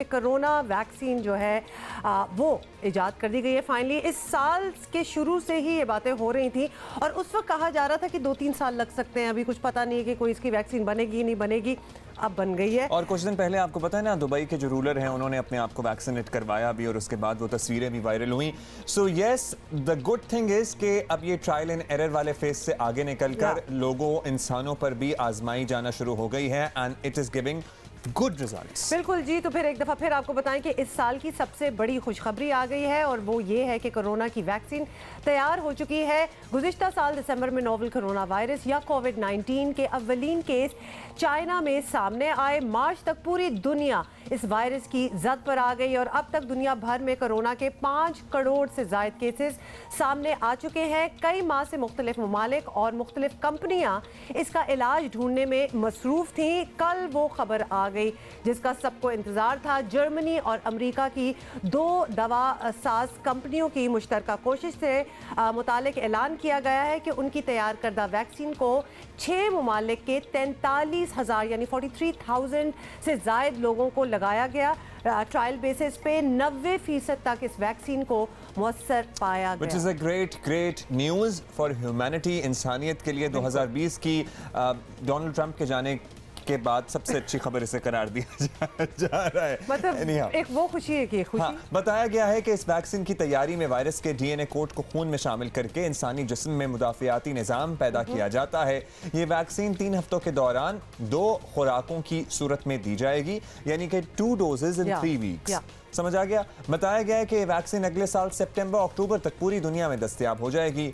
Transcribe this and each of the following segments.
Corona vaccine जो है वो इजाद कर दी गई है फाइनली। इस साल के शुरू से ही ये बातें हो रही थी और उस वक्त कहा जा रहा था कि 2-3 साल लग सकते हैं, अभी कुछ पता नहीं है कि कोई इसकी वैक्सीन बनेगी नहीं बनेगी, अब बन गई है। और कुछ दिन पहले आपको पता है ना, दुबई के जो रूलर हैं उन्होंने अपने आप को वैक्सीनेट करवाया भी और उसके बाद वो तस्वीरें भी वायरल हुई। So yes, the good thing is कि अब ये ट्रायल एंड एरर वाले फेज से आगे निकलकर लोगों इंसानों पर भी आजमाई जाना शुरू हो गई है and it is giving good results. बिल्कुल जी। तो फिर एक दफ़ा फिर आपको बताएं कि इस साल की सबसे बड़ी खुशखबरी आ गई है और वो ये है कि कोरोना की वैक्सीन तैयार हो चुकी है। गुज़िश्ता साल दिसंबर में नोवेल कोरोना वायरस या कोविड-19 के अव्वलीन केस चाइना में सामने आए। मार्च तक पूरी दुनिया इस वायरस की जद पर आ गई और अब तक दुनिया भर में कोरोना के 5 करोड़ से ज़ायद केसेस सामने आ चुके हैं। कई माह से मुख्तलिफ ममालिक और मुख्तलिफ कंपनियां इसका इलाज ढूंढने में मसरूफ़ थी। कल वो खबर आ गई जिसका सबको इंतज़ार था। जर्मनी और अमेरिका की 2 दवा साज कंपनियों की मुश्तरका कोशिश से मुतालिक ऐलान किया गया है कि उनकी तैयार करदा वैक्सीन को 6 ममालिक के 43,000 यानी 43,000 से ज़ायद लोगों को लगाया गया। ट्रायल बेसिस पे 90% तक इस वैक्सीन को मुअस्सर पाया गया। Which is a great news for humanity, इंसानियत के लिए 2020 की डोनाल्ड ट्रंप के जाने के बाद सबसे अच्छी खबर इसे करार दिया जा रहा है। मतलब एक वो खुशी है कि खुशी। हाँ, बताया गया है कि इस वैक्सीन की तैयारी में वायरस के डीएनए कोड को खून में शामिल करके इंसानी जिस्म में मुदाफियाती निज़ाम पैदा किया जाता है। ये वैक्सीन 3 हफ्तों के दौरान 2 खुराकों की सूरत में दी जाएगी, यानी कि 2 डोजेज इन 3 वीक्स। समझ आ गया। बताया गया है कि वैक्सीन अगले साल सितंबर-अक्टूबर तक पूरी दुनिया में दस्तयाब हो जाएगी।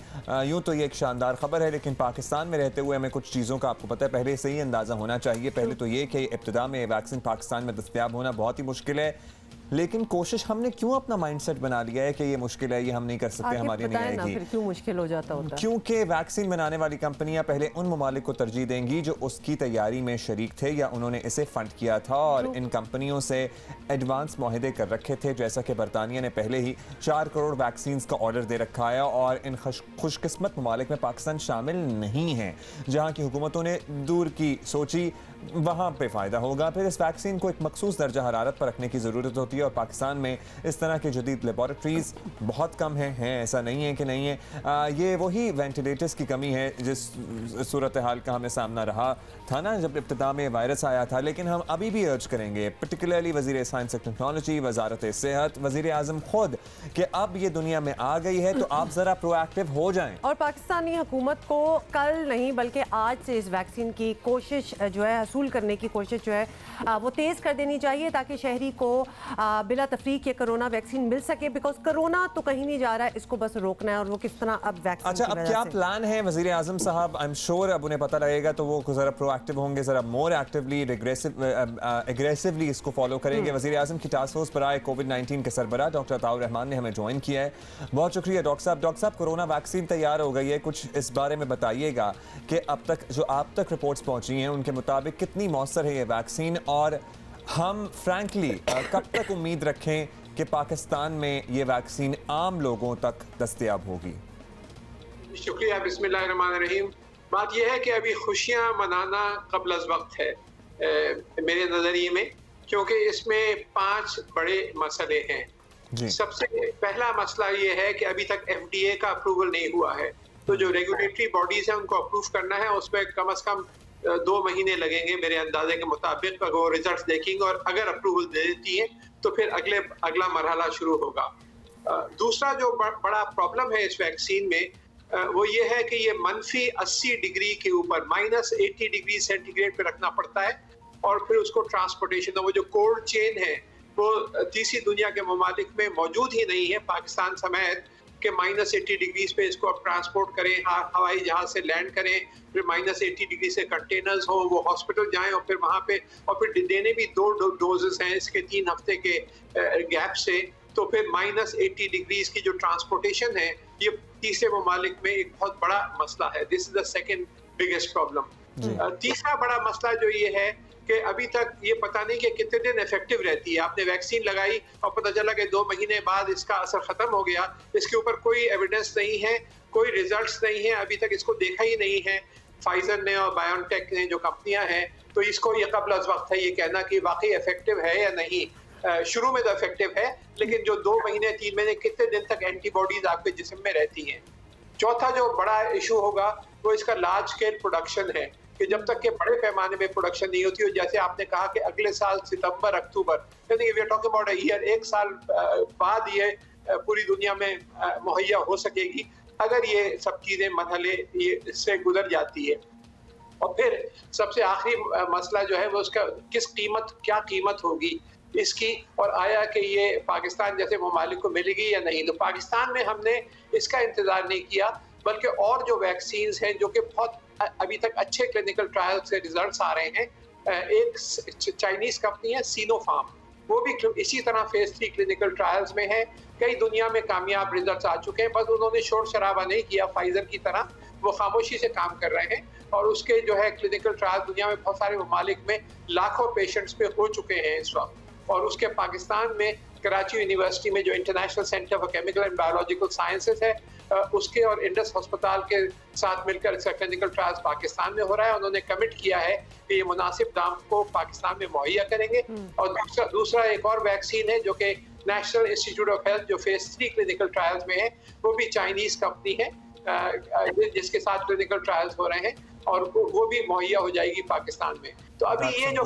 यूं तो ये एक शानदार खबर है, लेकिन पाकिस्तान में रहते हुए हमें कुछ चीज़ों का आपको पता है पहले से ही अंदाज़ा होना चाहिए। पहले तो ये कि इब्तिदा में वैक्सीन पाकिस्तान में दस्तयाब होना बहुत ही मुश्किल है, लेकिन कोशिश हमने क्यों अपना माइंडसेट बना लिया है कि ये मुश्किल है, ये हम नहीं कर सकते, हमारी नहीं आएगी। फिर क्यों मुश्किल हो जाता होता? क्योंकि वैक्सीन बनाने वाली कंपनियां पहले उन ममालिक को तरजीह देंगी जो उसकी तैयारी में शरीक थे या उन्होंने इसे फंड किया था और इन कंपनियों से एडवांस मुआहदे कर रखे थे। जैसा कि बरतानिया ने पहले ही 4 करोड़ वैक्सीन का ऑर्डर दे रखा है और इन खुशकिस्मत ममालिक में पाकिस्तान शामिल नहीं है। जहाँ की हुकूमतों ने दूर की सोची वहाँ पे फ़ायदा होगा। फिर इस वैक्सीन को एक मखसूस दर्जा हरारत पर रखने की ज़रूरत होती है और पाकिस्तान में इस तरह के जदीद लेबॉरेटरीज़ बहुत कम हैं, ऐसा नहीं है कि नहीं है। ये वही वेंटिलेटर्स की कमी है जिस सूरत हाल का हमें सामना रहा था ना जब इब्तिदा में वायरस आया था। लेकिन हम अभी भी अर्ज करेंगे, पर्टिकुलरली वज़ीर साइंस एंड टेक्नोलॉजी, वज़ारत सेहत, वज़ीर आज़म खुद, कि अब ये दुनिया में आ गई है तो आप ज़रा प्रोएक्टिव हो जाएं। और पाकिस्तानी हुकूमत को कल नहीं बल्कि आज से इस वैक्सीन की कोशिश जो है हसूल करने की कोशिश जो है वो तेज़ कर देनी चाहिए ताकि शहरी को बिला तफरीक ये कोरोना वैक्सीन मिल सके। बिकॉज कोरोना तो कहीं नहीं जा रहा है, इसको बस रोकना है और वो किस तरह अब वैक्सीन। अच्छा, अब क्या प्लान है वज़ीर आज़म साहब? आई एम श्योर अब उन्हें पता लगेगा तो वो ज़रा प्रोएक्टिव होंगे, ज़रा मोर एक्टिवली एग्रेसिवली इसको फॉलो करेंगे। वज़ीर आज़म की टास्क फोर्स पर आए कोविड-19 के सरबराह डॉक्टर अताउर रहमान ने हमें ज्वाइन किया है। बहुत शुक्रिया डॉक्टर साहब। डॉक्टर साहब, कोरोना वैक्सीन तैयार हो गई है, कुछ इस बारे में बताइएगा कि अब तक जो आप तक रिपोर्ट्स पहुंची हैं उनके मुताबिक कितनी मौसर है ये वैक्सीन और हम फ्रैंकली कब तक उम्मीद रखें कि पाकिस्तान में ये वैक्सीन आम लोगों तक दस्तयाब होगी? शुक्रिया, बिस्मिल्लाहिर्रहमानिर्रहीम। बात यह है कि अभी खुशियां मनाना कब्ल अज़ वक्त है मेरे नज़रिए में, क्योंकि इसमें 5 बड़े मसले हैं। सबसे पहला मसला ये है कि अभी तक FDA का अप्रूवल नहीं हुआ है, तो जो रेगुलेटरी बॉडीज हैं उनको अप्रूव करना है, उसमें कम से कम 2 महीने लगेंगे मेरे अंदाजे के मुताबिक। अगर वो रिजल्ट देखेंगे और अगर अप्रूवल दे देती है तो फिर अगला मरहला शुरू होगा। दूसरा जो बड़ा प्रॉब्लम है इस वैक्सीन में वो ये है कि ये -80 डिग्री के ऊपर -80 डिग्री सेंटीग्रेड पे रखना पड़ता है और फिर उसको ट्रांसपोर्टेशन, वो जो कोल्ड चेन है वो तीसरी दुनिया के ममालिक में मौजूद ही नहीं है, पाकिस्तान समेत, कि -80 डिग्रीज पे इसको आप ट्रांसपोर्ट करें, हवाई जहाज से लैंड करें, फिर -80 डिग्री से कंटेनर्स हो, वो हॉस्पिटल जाएं और फिर वहाँ पे और फिर देने भी 2 डोजेस हैं इसके 3 हफ्ते के गैप से। तो फिर -80 डिग्रीज की जो ट्रांसपोर्टेशन है ये तीसरे ममालिक में एक बहुत बड़ा मसला है। This is the second biggest problem. तीसरा बड़ा मसला जो ये है कि अभी तक ये पता नहीं कि कितने दिन इफेक्टिव रहती है। आपने वैक्सीन लगाई और पता चला कि 2 महीने बाद इसका असर खत्म हो गया, इसके ऊपर कोई एविडेंस नहीं है, कोई रिजल्ट्स नहीं है, अभी तक इसको देखा ही नहीं है फाइजर ने और बायोटेक ने जो कंपनियां हैं। तो इसको ये कब्ल अज़ वक्त है ये कहना कि वाकई इफेक्टिव है या नहीं। शुरू में तो इफेक्टिव है, लेकिन जो 2 महीने 3 महीने कितने दिन तक एंटीबॉडीज आपके जिस्म में रहती हैं। चौथा जो बड़ा इशू होगा वो इसका लार्ज स्केल प्रोडक्शन है कि जब तक के बड़े पैमाने में प्रोडक्शन नहीं होती, जैसे आपने कहा कि अगले साल सितंबर अक्टूबर, यानी we are talking about a year, 1 साल बाद ये पूरी दुनिया में मुहैया हो सकेगी अगर ये सब चीजें मरहले ये इससे गुजर जाती है। और फिर सबसे आखिरी मसला जो है वो उसका क्या कीमत होगी इसकी, और आया कि ये पाकिस्तान जैसे ममालिक को मिलेगी या नहीं। तो पाकिस्तान में हमने इसका इंतजार नहीं किया, बल्कि और जो वैक्सीन्स हैं जो कि बहुत अभी तक अच्छे क्लिनिकल ट्रायल से रिजल्ट्स आ रहे हैं, एक चाइनीज कंपनी है सिनोफार्म, वो भी इसी तरह फेज 3 क्लिनिकल ट्रायल्स में है। कई दुनिया में कामयाब रिजल्ट्स आ चुके हैं, बस उन्होंने शोर शराबा नहीं किया फाइजर की तरह, वो खामोशी से काम कर रहे हैं और उसके जो है क्लिनिकल ट्रायल दुनिया में बहुत सारे ममालिक में लाखों पेशेंट्स पे हो चुके हैं इस वक्त। और उसके पाकिस्तान में कराची यूनिवर्सिटी में जो international centre for chemical and biological sciences है, उसके और इंडस अस्पताल के साथ मिलकर इसका क्लिनिकल ट्रायल्स पाकिस्तान में हो रहा है। उन्होंने कमिट किया है कि ये मुनासिब दाम को पाकिस्तान में मुहैया करेंगे। और दूसरा एक और वैक्सीन है जो कि नेशनल इंस्टीट्यूट ऑफ हेल्थ जो फेज 3 क्लिनिकल ट्रायल्स में है, वो भी चाइनीज कंपनी है जिसके साथ क्लिनिकल ट्रायल्स हो रहे हैं और वो भी मुहैया हो जाएगी पाकिस्तान में। तो अभी ये जो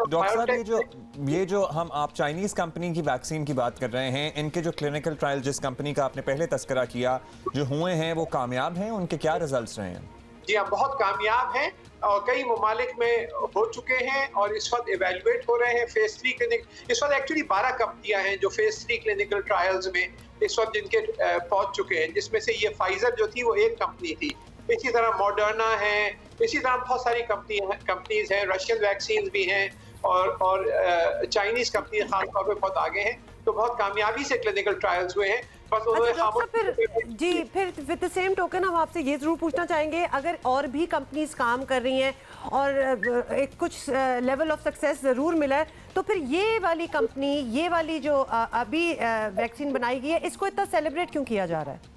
डॉक्टर साहब ये जो आप चाइनीज कंपनी की वैक्सीन की बात कर रहे हैं, इनके जो क्लिनिकल ट्रायल जिस कंपनी का आपने पहले तस्करा किया जो हुए हैं वो कामयाब हैं, उनके क्या रिजल्ट्स रहे हैं? जी हाँ, बहुत कामयाब हैं और कई ममालिक में हो चुके हैं और इस वक्त इवेल्युएट हो रहे हैं फेज 3 क्लिनिक। इस वक्त एक्चुअली 12 कंपनियां हैं जो फेज 3 क्लिनिकल ट्रायल्स में इस वक्त जिनके पहुंच चुके हैं, जिसमें से ये फाइजर जो थी वो एक कंपनी थी, इसी तरह मॉडर्ना है, इसी तरह बहुत सारी कंपनीज हैं, रशियन वैक्सीन भी हैं और चाइनीज कंपनी खासतौर पे बहुत आगे हैं। तो बहुत कामयाबी से क्लिनिकल ट्रायल्स हुए हैं। बस फिर विद द सेम टोकन हम आपसे ये जरूर पूछना चाहेंगे, अगर और भी कंपनीज काम कर रही हैं और एक कुछ लेवल ऑफ सक्सेस जरूर मिला है, तो फिर ये वाली कंपनी, ये वाली जो अभी वैक्सीन बनाई गई है, इसको इतना सेलिब्रेट क्यों किया जा रहा है?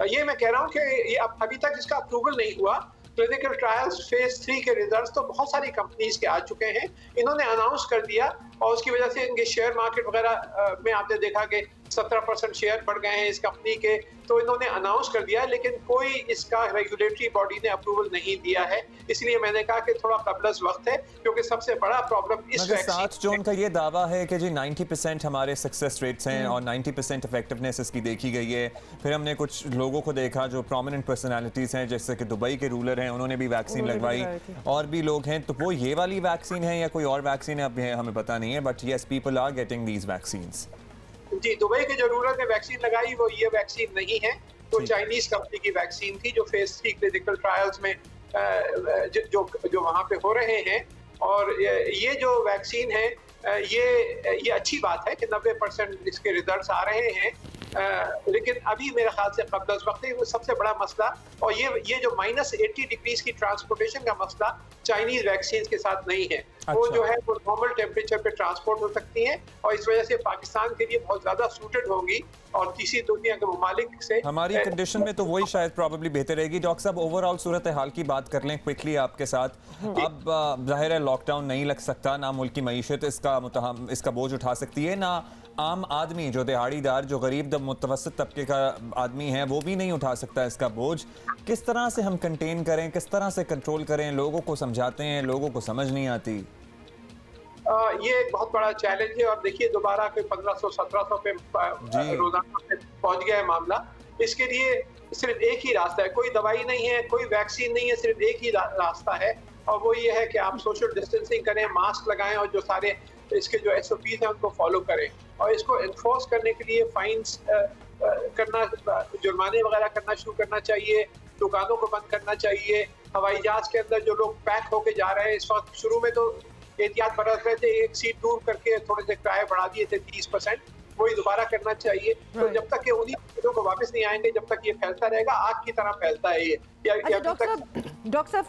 ये मैं कह रहा हूँ कि अभी तक इसका अप्रूवल नहीं हुआ। क्लिनिकल ट्रायल्स फेज 3 के रिजल्ट्स तो बहुत सारी कंपनीज के आ चुके हैं, इन्होंने अनाउंस कर दिया और उसकी वजह से इनके शेयर मार्केट वगैरह में आपने देखा कि 17% शेयर बढ़ गए हैं इस कंपनी के। तो इन्होंने अनाउंस कर दिया है, लेकिन कोई इसका रेगुलेटरी बॉडी ने अप्रूवल नहीं दिया है। इसलिए मैंने कहा कि थोड़ा कबलस वक्त है, क्योंकि सबसे बड़ा प्रॉब्लम इस वैक्सीन 7 जून का ये दावा है कि जी 90% हमारे सक्सेस रेट्स हैं और 90% इफेक्टिवनेस इसकी देखी गई है। फिर हमने कुछ लोगों को देखा जो प्रोमिनेंट पर्सनालिटीज हैं, जैसे कि दुबई के रूलर हैं, उन्होंने भी वैक्सीन लगवाई, और भी लोग हैं। तो वो ये वाली वैक्सीन है या कोई और वैक्सीन है अब हमें पता नहीं है, but yes people are getting these vaccines. जी, दुबई के जो रूलर ने वैक्सीन लगाई वो ये वैक्सीन नहीं है, तो चाइनीज कंपनी की वैक्सीन थी जो फेज 3 क्लिनिकल ट्रायल्स में जो वहाँ पे हो रहे हैं। और ये जो वैक्सीन है ये अच्छी बात है कि 90% इसके रिजल्ट्स आ रहे हैं, लेकिन अभी मेरे ख्याल से कबल वक्त है वो सबसे बड़ा मसला। और ये जो -80 डिग्रीज की ट्रांसपोर्टेशन का मसला चाइनीज वैक्सीन के साथ नहीं है। वो जो है वो नॉर्मल टेम्परेचर पे ट्रांसपोर्ट हो सकती हैं और इस वजह से पाकिस्तान के लिए बहुत ज्यादा सूटेड होंगी और तीसरी दुनिया के ममालिक से हमारी कंडीशन में तो वही शायद प्रॉब्लली बेहतर रहेगी। डॉक्टर साहब ओवरऑल सूरत हाल की बात कर लें क्विकली आपके साथ। अब जाहिर है लॉकडाउन नहीं लग सकता, ना मुल्क की मईशत इसका बोझ उठा सकती है, ना आम आदमी जो दिहाड़ीदार जो गरीब मुतवसत तबके का आदमी है वो भी नहीं उठा सकता इसका बोझ। किस तरह से हम कंटेन करें, किस तरह से कंट्रोल करें? लोगों को समझाते हैं, लोगों को समझ नहीं आती। ये एक बहुत बड़ा चैलेंज है और देखिए दोबारा कोई 1500-1700 पे रोजाना पे पहुंच गया है मामला। इसके लिए सिर्फ एक ही रास्ता है, कोई दवाई नहीं है, कोई वैक्सीन नहीं है, सिर्फ एक ही रास्ता है और वो ये है कि आप सोशल डिस्टेंसिंग करें, मास्क लगाएं और जो सारे इसके जो SOPs हैं उनको फॉलो करें। और इसको एनफोर्स करने के लिए फाइन्स करना, जुर्माने वगैरह करना शुरू करना चाहिए, दुकानों को बंद करना चाहिए। हवाई जहाज के अंदर जो लोग पैक होके जा रहे हैं, इस वक्त शुरू में तो एहतियात बरत रहे थे, एक सीट दूर करके थोड़े से किराए बढ़ा दिए थे 30%, वही दोबारा करना चाहिए। तो Right. जब तक कि उन्हीं चीजों को वापस नहीं आएंगे, जब तक ये फैलता रहेगा, आग की तरह फैलता है ये। अच्छा डॉक्टर साहब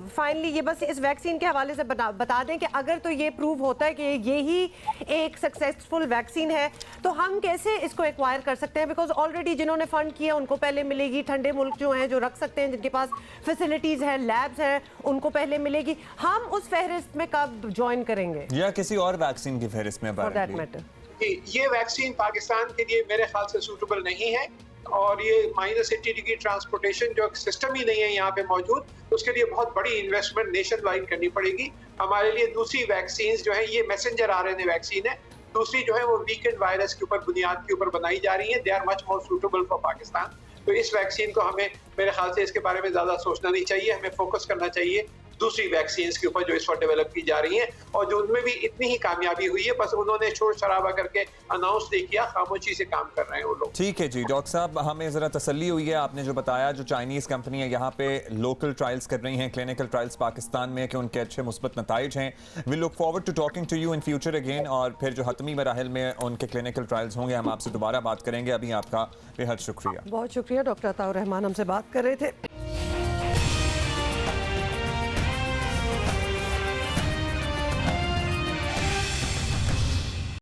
फाइनली ये बस इस वैक्सीन के हवाले से बता दें कि अगर तो ये प्रूव होता है कि ये ही एक सक्सेसफुल वैक्सीन है तो हम कैसे इसको एक्वायर कर सकते हैं? बिकॉज ऑलरेडी जिन्होंने फंड किया उनको पहले मिलेगी, ठंडे मुल्क जो हैं जो रख सकते हैं, जिनके पास फैसिलिटीज हैं, लैब्स हैं, उनको पहले मिलेगी। हम उस फहरिस्त में कब ज्वाइन करेंगे या किसी और वैक्सीन की फहरिस्त में? फॉर दैट मैटर ये वैक्सीन पाकिस्तान के लिए मेरे ख्याल से सूटेबल नहीं है, और ये -80 की ट्रांसपोर्टेशन जो सिस्टम ही नहीं है यहाँ पे मौजूद, उसके लिए बहुत बड़ी इन्वेस्टमेंट नेशन वाइड करनी पड़ेगी। हमारे लिए दूसरी वैक्सीन जो है, ये मैसेंजर आरएनए वैक्सीन है, दूसरी जो है वो वीकेंड वायरस के ऊपर बुनियाद के ऊपर बनाई जा रही है। They are much more suitable for Pakistan. तो इस वैक्सीन को हमें, मेरे ख्याल से इसके बारे में ज्यादा सोचना नहीं चाहिए, हमें फोकस करना चाहिए दूसरी वैक्सीन्स के ऊपर जो इस वक्त डेवलप की जा रही हैं, और जो उनमें भी इतनी ही कामयाबी हुई है, बस उन्होंने शोर शराबा करके अनाउंस नहीं किया, खामोशी से काम कर रहे हैं वो लोग। ठीक है जी डॉक्टर साहब, हमें ज़रा तसल्ली हुई है आपने जो बताया, जो चाइनीज़ कंपनी है यहाँ पे लोकल ट्रायल्स कर रही हैं, क्लिनिकल ट्रायल्स पाकिस्तान में, कि उनके अच्छे मुस्बत नताइज हैं। We look forward to talking to you in future again, और फिर जो हतमी मराहल में उनके क्लिनिकल ट्रायल्स होंगे हम आपसे दोबारा बात करेंगे। अभी आपका बेहद शुक्रिया। बहुत शुक्रिया। डॉक्टर अताउर रहमान हमसे बात कर रहे थे।